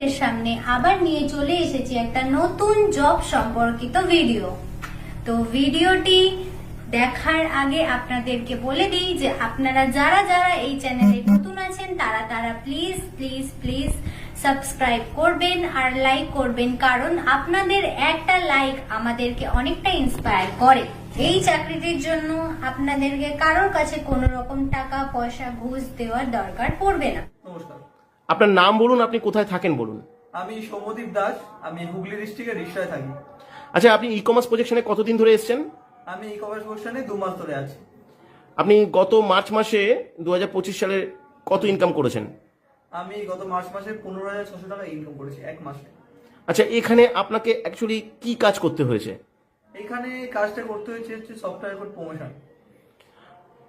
এর সামনে আবার নিয়ে চলে এসেছি একটা নতুন জব সম্পর্কিত ভিডিও। তো ভিডিওটি দেখার আগে আপনাদেরকে বলে দিই যে আপনারা যারা যারা এই চ্যানেলে নতুন আছেন তারা প্লিজ প্লিজ প্লিজ সাবস্ক্রাইব করবেন আর লাইক করবেন, কারণ আপনাদের একটা লাইক আমাদেরকে অনেকটা ইন্সপায়ার করে। এই চাকরিটির জন্য আপনাদেরকে কারোর কাছে কোনো রকম টাকা পয়সা ঘুষ দেওয়ার দরকার পড়বে না। নমস্কার, আপনার নাম বলুন, আপনি কোথায় থাকেন বলুন। আমি সৌম্যদীপ দাস, আমি হুগলি ডিস্ট্রিক্টের রিষড়ায় থাকি। আচ্ছা, আপনি ই কমার্স প্রজেকশনে কতদিন ধরে এসেছেন? আমি ই কমার্স প্রতিষ্ঠানে 2 মাস ধরে আছি। আপনি গত মার্চ মাসে 2025 সালে কত ইনকাম করেছেন? আমি গত মার্চ মাসে 15,600 টাকা ইনকাম করেছি এক মাসে। আচ্ছা, এখানে আপনাকে অ্যাকচুয়ালি কি কাজ করতে হয়েছে? এখানে কাজটা করতে হয়েছে সফটওয়্যার কোড প্রমোশন।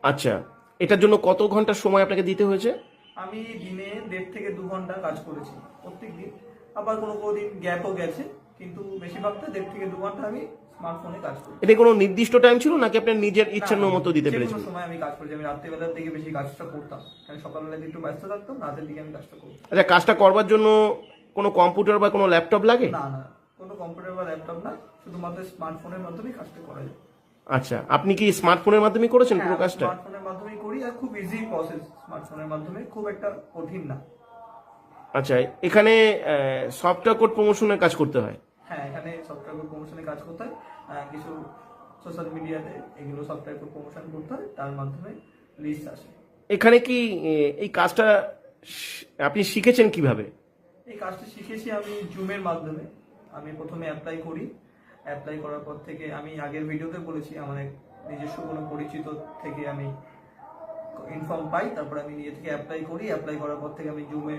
আচ্ছা, এটার জন্য কত ঘন্টা সময় আপনাকে দিতে হয়েছে? আমি দিনে 1.5 থেকে 2 ঘন্টা কাজ করেছি প্রত্যেকদিন। আবার কোনো কোনো দিন গ্যাপও গেছে, কিন্তু বেশিরভাগটা 1.5 থেকে 2 ঘন্টা আমি স্মার্টফোনে কাজ করি। এটা কোনো নির্দিষ্ট টাইম ছিল নাকি আপনার নিজের ইচ্ছার মতো দিতে যে পেরেছেন? কোনো সময় আমি কাজ করেছি। আমি রাত্রিবেলার দিকে বেশি কাজটা করতাম, কারণ সকালবেলা একটু ব্যস্ত থাকতাম, রাতের দিকে আমি কাজটা করতাম। আচ্ছা, কাজটা করবার জন্য কোনো কম্পিউটার বা কোনো ল্যাপটপ লাগে? না না, কোনো কম্পিউটার বা ল্যাপটপ না, শুধুমাত্র স্মার্টফোনের মাধ্যমে কাজটা করা যায়। আচ্ছা, আপনি কি স্মার্টফোনের মাধ্যমে করেছেন পুরো কাজটা? স্মার্টফোনের মাধ্যমেই করি, আর খুব ইজি প্রসেস। স্মার্টফোনের মাধ্যমে খুব একটা কঠিন না। আচ্ছা, এখানে সফটওয়্যার কোড প্রমোশনের কাজ করতে হয়? হ্যাঁ, এখানে সফটওয়্যার কোড প্রমোশনে কাজ করতে হয়। কিছু সোশ্যাল মিডিয়াতে এগুলো সফটওয়্যার কোড প্রমোশন করতে হয়, তার মাধ্যমে লিস্ট আসে। এখানে কি এই কাজটা আপনি শিখেছেন কিভাবে? এই কাজটা শিখেছি আমি জুমের মাধ্যমে। আমি প্রথমে অ্যাপ্লাই করি। অ্যাপ্লাই করার পর থেকে আমি আগের ভিডিওতে বলেছি, আমার নিজস্ব কোনো পরিচিত থেকে আমি ইনফর্ম পাই, তারপর আমি নিজে থেকে অ্যাপ্লাই করি। অ্যাপ্লাই করার পর থেকে আমি জুমে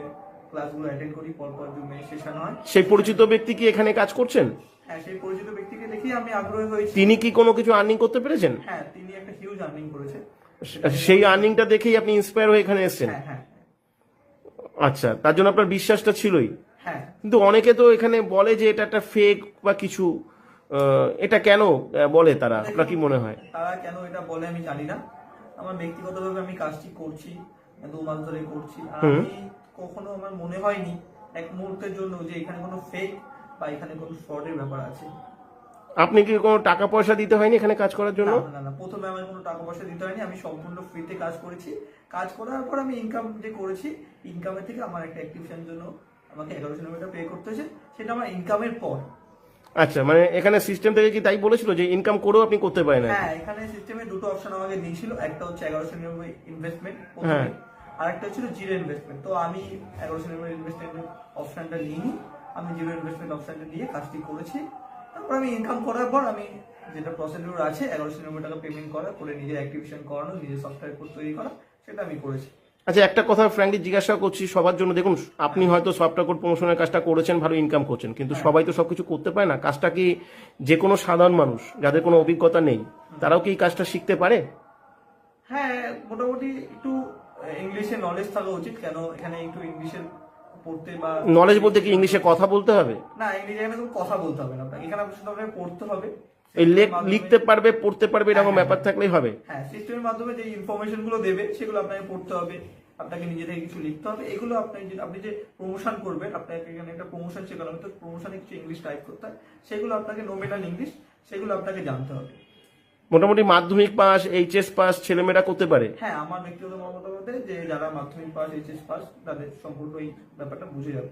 ক্লাসগুলো অ্যাটেন্ড করি, পরপর জুমে সেশন হয়। সেই পরিচিত ব্যক্তি কি এখানে কাজ করছেন? হ্যাঁ, সেই পরিচিত ব্যক্তিকে দেখি আমি আগ্রহী হয়েছি। তিনি কি কোনো কিছু আর্নিং করতে পেরেছেন? হ্যাঁ, তিনি একটা হিউজ আর্নিং করেছে। সেই আর্নিংটা দেখেই আপনি ইন্সপায়ার হয়ে এখানে এসেছেন? হ্যাঁ হ্যাঁ আচ্ছা, তার জন্য আপনার বিশ্বাসটা ছিলই। হ্যাঁ। কিন্তু অনেকে তো এখানে বলে যে এটা একটা ফেক বা কিছু, এটা কেন বলে তারা? আপনার কি মনে হয়? তারা কেন এটা বলে আমি জানি না। আমার ব্যক্তিগতভাবে আমি কাজটি করছি, 2 মাস ধরে করছি, আর আমি কখনো আমার মনে হয়নি এক মুহূর্তের জন্য যে এখানে কোনো ফেক বা এখানে কোনো ফ্রডের ব্যাপার আছে। আপনি কি কোনো টাকা পয়সা দিতে হয়নি এখানে কাজ করার জন্য? না না না, প্রথমে আমার কোনো টাকা পয়সা দিতে হয়নি। আমি সম্পূর্ণ ফ্রিতে কাজ করেছি। কাজ করার পর আমি ইনকাম যে করেছি, ইনকামের থেকে আমার একটা অ্যাক্টিভিশনের জন্য আমাকে 1100 টাকা পে করতে হয়েছে। সেটা আমার ইনকামের পর। আচ্ছা, মানে এখানে সিস্টেম থেকে কি তাই বলেছিল যে ইনকাম করেও আপনি করতে পারেন? হ্যাঁ, এখানে সিস্টেমে দুটো অপশন আমাকে দিয়েছিল। একটা হচ্ছে 1199 ইনভেস্টমেন্ট, হ্যাঁ, আর একটা হচ্ছিল জিরো ইনভেস্টমেন্ট। তো আমি 1199 ইনভেস্টমেন্ট অপশনটা নিইনি, আমি জিরো ইনভেস্টমেন্ট অপশনটা নিয়ে কাজটি করেছি। তারপর আমি ইনকাম করার পর আমি যেটা প্রসিডিউর আছে 1199 টাকা পেমেন্ট করা, করে নিজের অ্যাক্টিভেশন করানো, নিজের সফটওয়্যার কোড তৈরি করা, সেটা আমি করেছি। আচ্ছা, একটা কথা ফ্র্যাঙ্কলি জিজ্ঞাসা করছি সবার জন্য। দেখুন, আপনি হয়তো সফটওয়্যার কোড প্রমোশনের কাজটা করেছেন, ভালো ইনকাম করছেন, কিন্তু সবাই তো সবকিছু করতে পারে না। কাজটা কি যে কোনো সাধারণ মানুষ যাদের কোনো অভিজ্ঞতা নেই তারাও কি এই কাজটা শিখতে পারে? হ্যাঁ, মোটামুটি একটু ইংলিশে নলেজ থাকা উচিত। কেন এখানে একটু ইংলিশের পড়তে বা নলেজ বলতে কি ইংলিশে কথা বলতে হবে? না, ইংলিশে এখানে কোনো কথা বলতে হবে না আপনাকে। এখানে শুধু আপনাকে পড়তে হবে। এই লিখতে পারবে, পড়তে পারবে, এরকম ব্যাপার থাকলেই হবে? হ্যাঁ, সিস্টেমের মাধ্যমে যে ইনফরমেশন গুলো দেবে সেগুলো আপনাকে পড়তে হবে, আপনাকে নিজে থেকে কিছু লিখতে হবে। এগুলো আপনি যে প্রমোশন করবেন, আপনাকে এখানে একটা প্রমোশন শেখানো হবে, তো প্রমোশনে কিছু ইংলিশ টাইপ করতে হয়, সেগুলো আপনাকে নমিনাল ইংলিশ, সেগুলো আপনাকে জানতে হবে। মোটামুটি মাধ্যমিক পাস, এইচএস পাস ছেলেমেয়েরা করতে পারে? হ্যাঁ, আমার ব্যক্তিগত মতামতে যে যারা মাধ্যমিক পাস, এইচএস পাস, তাদের সম্পূর্ণ এই ব্যাপারটা বুঝে যাবে।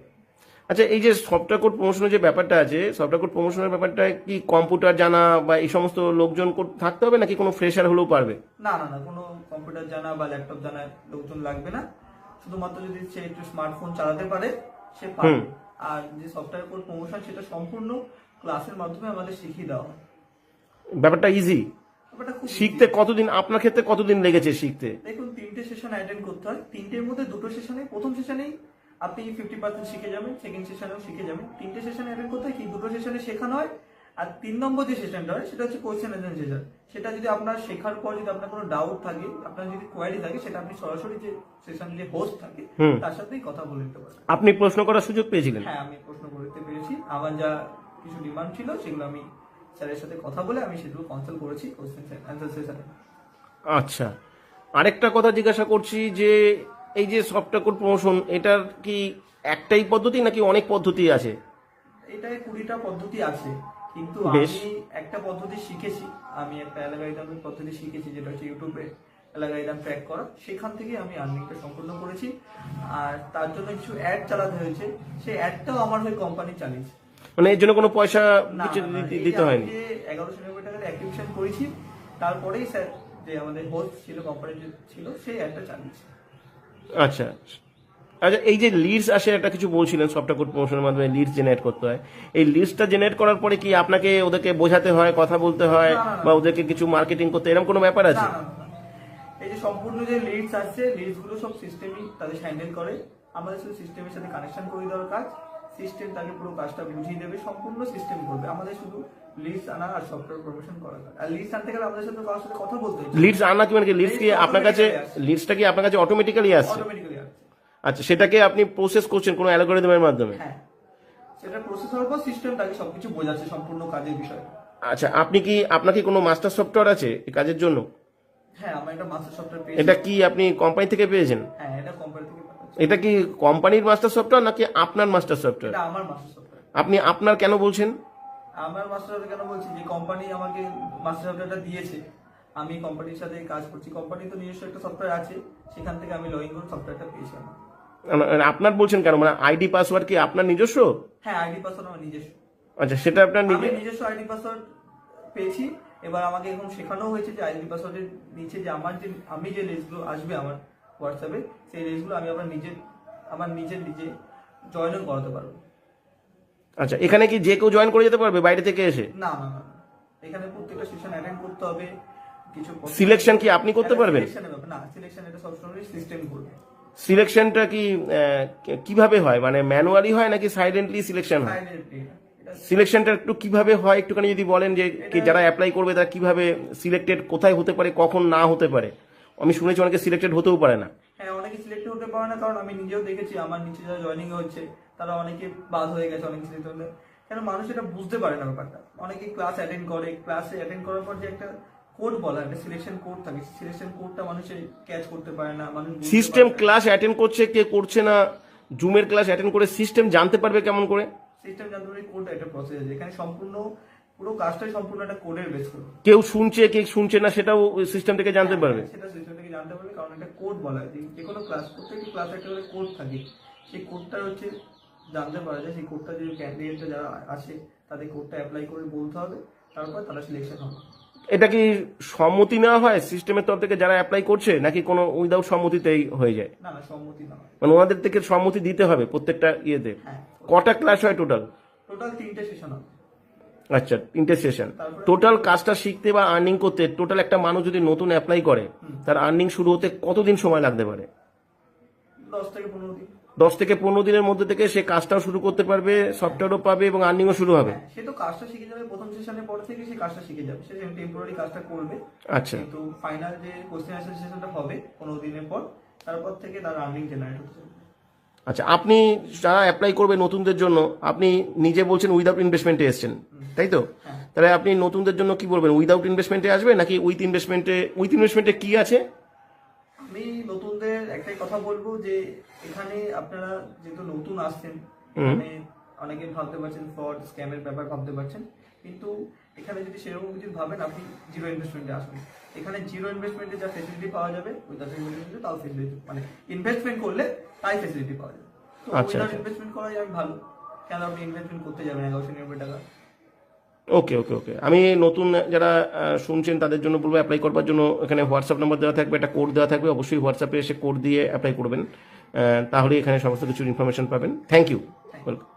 আচ্ছা, এই যে সফটওয়্যার কোড প্রমোশনের যে ব্যাপারটা আছে, সফটওয়্যার কোড প্রমোশনের ব্যাপারটা কি কম্পিউটার জানা বা এই সমস্ত লোকজন থাকতে হবে নাকি কোনো ফ্রেশার হলেও পারবে? না না না, কোনো কম্পিউটার জানা বা ল্যাপটপ জানা লোকজন লাগবে না। শুধুমাত্র যদি সে একটু স্মার্টফোন চালাতে পারে সে পারবে। আর যে সফটওয়্যার কোড প্রমোশন, সেটা সম্পূর্ণ ক্লাসের মাধ্যমে আমাদের শিখিয়ে দেওয়া হয়। ব্যাপারটা ইজি? ব্যাপারটা খুব শিখতে কতদিন, আপনার ক্ষেত্রে কতদিন লেগেছে শিখতে? দেখুন, 3টে সেশন অ্যাটেন্ড করতে হয়। 3টের মধ্যে 2টো সেশনে, প্রথম সেশনেই আপনি 50% শিখে যাবেন, সেকেন্ড সেশনেও শিখে যাবেন। 3টে সেশন অ্যাটেন্ড করতে হয়, কি 2টো সেশনে শেখানো হয়। আর 3 নম্বর যে সেশনটা হয় সেটা হচ্ছে কোয়েশ্চেন অ্যান্সার সেশন। সেটা যদি আপনার শেখার পর যদি আপনার কোনো ডাউট থাকে, আপনার যদি কোয়ারি থাকে, সেটা আপনি সরাসরি যে সেশন যে হোস্ট থাকে তার সাথেই কথা বলে নিতে পারেন। আপনি প্রশ্ন করার সুযোগ পেয়েছিলেন? হ্যাঁ, আমি প্রশ্ন করতে পেরেছি। আমার যা কিছু ডিমান্ড ছিল সেগুলো আমি স্যারের সাথে কথা বলে আমি সেগুলো কনসাল্ট করেছি কোয়েশ্চেন অ্যান্সার সেশনে। আচ্ছা, আরেকটা কথা জিজ্ঞাসা করছি যে এই যে সফটওয়্যার কোড প্রমোশন, এটার কি একটাই পদ্ধতি নাকি অনেক পদ্ধতি আছে? এটায় 20টা পদ্ধতি আছে, কিন্তু বেশ। আমি একটা পদ্ধতি শিখেছি, আমি একটা অ্যালগরিদমের পদ্ধতি শিখেছি, যেটা হচ্ছে ইউটিউবে অ্যালগরিদম ট্র্যাক করা। সেখান থেকে আমি আর্নিংটা সম্পূর্ণ করেছি, আর তার জন্য কিছু অ্যাড চালাতে হয়েছে, সেই অ্যাডটাও আমার হয়ে কোম্পানি চালিয়েছে। মানে এর জন্য কোনো পয়সা না, কিছু না, এই যে দিতে আমি হয়নি? যে 1190 টাকার অ্যাক্টিভেশন করেছি, তারপরেই স্যার যে আমাদের হোস্ট ছিল, কোম্পানি ছিল, সেই অ্যাডটা চালিয়েছে। আচ্ছা আচ্ছা, এই যে লিডস আসে একটা কিছু বলছিলেন, সফটওয়্যার কোড প্রমোশনের মাধ্যমে লিডস জেনারেট করতে হয়, এই লিডসটা জেনারেট করার পরে কি আপনাকে ওদেরকে বোঝাতে হয়, কথা বলতে হয়, না, না, না। বা ওদেরকে কিছু মার্কেটিং করতে, এরকম কোনো ব্যাপার আছে? না, না, না, না। এই যে সম্পূর্ণ যে লিডস আসছে, লিডস গুলো সব সিস্টেমই তাদের হ্যান্ডেল করে, আমাদের শুধু সিস্টেমের সাথে কানেকশন করে দেওয়ার কাজ। সিস্টেম তাকে পুরো কাজটা বুঝিয়ে দেবে, সম্পূর্ণ সিস্টেম করবে, আমাদের শুধু লিডস আনা আর সফটওয়্যার প্রমোশন করা। আর লিডস আনতে গেলে আমাদের সাথে কারোর সাথে কথা বলতে হচ্ছে, লিডস আনা কি মানে কি, লিডস কি Leads আপনার কাছে, automatically আসছে। লিডসটা কি আপনার কাছে অটোমেটিক্যালি আসছে? অটোমেটিক্যালি আসছে। আচ্ছা, সেটাকে আপনি প্রসেস করছেন কোনো অ্যালগরিদমের মাধ্যমে? হ্যাঁ, সেটা প্রসেস হওয়ার পর সিস্টেম তাকে সবকিছু বোঝাচ্ছে, সম্পূর্ণ কাজের বিষয়। আচ্ছা, আপনার কি কোনো মাস্টার সফটওয়্যার আছে এই কাজের জন্য? হ্যাঁ, আমার একটা মাস্টার সফটওয়্যার পেয়েছি। এটা কি আপনি কোম্পানি থেকে পেয়েছেন? হ্যাঁ, এটা কোম্পানি থেকে পাঠাচ্ছে। এটা কি কোম্পানির মাস্টার সফটওয়্যার নাকি আপনার মাস্টার সফটওয়্যার? এটা আমার মাস্টার সফটওয়্যার। আপনি আপনার কেন বলছেন? আমার মাস্টার সফটওয়্যার কেন বলছি, যে কোম্পানি আমাকে মাস্টার সফটওয়্যারটা দিয়েছে, আমি কোম্পানির সাথে কাজ করছি, কোম্পানি তো নিজস্ব একটা সফটওয়্যার আছে, সেখান থেকে আমি লগ ইন করে সফটওয়্যারটা পেয়েছি আমার। আপনার বলছেন কেন, মানে আইডি পাসওয়ার্ড কি আপনার নিজস্ব? হ্যাঁ, আইডি পাসওয়ার্ড আমার নিজস্ব। আচ্ছা, সেটা আপনার আমি নিজে? নিজস্ব আইডি পাসওয়ার্ড পেয়েছি। এবার আমাকে এখন শেখানো হয়েছে যে আইডি পাসওয়ার্ডের নিচে যে আমি যে লিস্টগুলো আসবে আমার হোয়াটসঅ্যাপে, সেই লিস্টগুলো আমি আমার নিজে জয়েন করাতে পারবো। আচ্ছা, এখানে কি যে কেউ জয়েন করে যেতে পারবে বাইরে থেকে এসে? না, না, না, না। এখানে প্রত্যেকটা সেশন অ্যাটেন্ড করতে হবে, কিছু সিলেকশন কি আপনি করতে পারবেন? সিলেকশনের ব্যাপার না, সিলেকশন এটা সবসময় সিস্টেম করবে। সিলেকশনটা কি কিভাবে হয়, মানে ম্যানুয়ালি হয় নাকি সাইলেন্টলি সিলেকশন হয়? এটা সিলেকশনটা একটু কিভাবে হয় একটুখানি যদি বলেন, যে যারা অ্যাপ্লাই করবে তারা কিভাবে সিলেক্টেড, কোথায় হতে পারে, কখন না হতে পারে? আমি শুনেছি অনেকে সিলেক্টেড হতেও পারে না। হ্যাঁ, অনেকে সিলেক্ট হতে পারে না, কারণ আমি নিজেও দেখেছি আমার নিচে যারা জয়েনিং হচ্ছে তারা অনেকে বাদ হয়ে গেছে, অনেকে সিলেক্ট হলে। কেন মানুষ এটা বুঝতে পারে না ব্যাপারটা। অনেকে ক্লাস অ্যাটেন্ড করে, ক্লাসে অ্যাটেন্ড করার পর যে একটা কোড বলা, একটা সিলেকশন কোড থাকে, সিলেকশন কোডটা মানুষের ক্যাচ করতে পারে না, মানুষ বুঝতে সিস্টেম পারে না। ক্লাস অ্যাটেন্ড করছে কে করছে না, জুমের ক্লাস অ্যাটেন্ড করে সিস্টেম জানতে পারবে কেমন করে? সিস্টেম জানতে পারে কোড একটা প্রসেস আছে, এখানে সম্পূর্ণ পুরো কাজটাই সম্পূর্ণ একটা কোডের বেস করে। কেউ শুনছে কে শুনছে না সেটাও সিস্টেম থেকে জানতে পারবে? সেটা সিস্টেম থেকে জানতে পারবে, কারণ একটা কোড বলা হয় যে কোনো ক্লাস, প্রত্যেকটি ক্লাসে একটা করে কোড থাকে, সেই কোডটা হচ্ছে জানতে পারা যায়। সেই কোডটা যে ক্যান্ডিডেটটা যারা আসে তাদের কোডটা অ্যাপ্লাই করে বলতে হবে, তারপর তারা সিলেকশন হবে। এটা কি সম্মতি নেওয়া হয় সিস্টেমের তরফ থেকে যারা অ্যাপ্লাই করছে, নাকি কোনো উইদাউট সম্মতিতেই হয়ে যায়? না, না, সম্মতি না হয়। মানে ওনাদের থেকে সম্মতি দিতে হবে প্রত্যেকটা ইয়েতে? হ্যাঁ, কটা ক্লাস হয় টোটাল? টোটাল 3টে সেশন হবে। আচ্ছা, 3টে সেশন। তারপরে- টোটাল কাজটা শিখতে বা আর্নিং করতে, টোটাল একটা মানুষ যদি নতুন অ্যাপ্লাই করে, তার আর্নিং শুরু হতে কতদিন সময় লাগতে পারে? 10 থেকে 15 দিন। 10 থেকে 15 দিনের মধ্যে থেকে সে কাজটাও শুরু করতে পারবে, সফটওয়্যারও পাবে এবং আর্নিংও শুরু হবে? হ্যাঁ, সে তো কাজটা শিখে যাবে, প্রথম সেশনের পর থেকে সে কাজটা শিখে যাবে, সে টেম্পোরারি কাজটা করবে। আচ্ছা কিন্তু ফাইনাল যে কোশ্চেন অ্যান্সার সেশনটা হবে 15 দিনের পর, তারপর থেকে তার আর্নিং জেনারেট হতে থাকবে। আচ্ছা, আপনি যারা অ্যাপ্লাই করবে নতুনদের জন্য, আপনি নিজে বলছেন উইদাউট ইনভেস্টমেন্টে এসেছেন, তাই তো? হ্যাঁ। তাহলে আপনি নতুনদের জন্য কি বলবেন, উইদাউট ইনভেস্টমেন্টে আসবে নাকি উইথ ইনভেস্টমেন্টে কি আছে? আমি নতুনদের একটাই কথা বলবো যে এখানে আপনারা যেহেতু নতুন আসছেন, হুম। এখানে অনেকে ভাবতে পারছেন ফ্রড স্ক্যামের ব্যাপার ভাবতে পারছেন, কিন্তু এখানে যদি সেরকম কিছু ভাবেন, আপনি জিরো ইনভেস্টমেন্টে আসুন। এখানে জিরো ইনভেস্টমেন্টে যা ফেসিলিটি পাওয়া যাবে, উইদাউট ইনভেস্টমেন্টে তাও ফেসিলিটি, মানে ইনভেস্টমেন্ট করলে তাই ফেসিলিটি পাওয়া যাবে। তো আচ্ছা, উইদাউট আচ্ছা। ইনভেস্টমেন্ট করাই আমি ভালো। কেন আপনি ইনভেস্টমেন্ট করতে যাবেন 1190 টাকা? ওকে ওকে ওকে, আমি নতুন যারা শুনছেন তাদের জন্য বলবো, অ্যাপ্লাই করবার জন্য এখানে হোয়াটসঅ্যাপ নাম্বার দেওয়া থাকবে, একটা কোড দেওয়া থাকবে, অবশ্যই হোয়াটসঅ্যাপে এসে কোড দিয়ে অ্যাপ্লাই করবেন, তাহলে এখানে সমস্ত কিছুর ইনফরমেশন পাবেন। Thank you. ওয়েলকাম।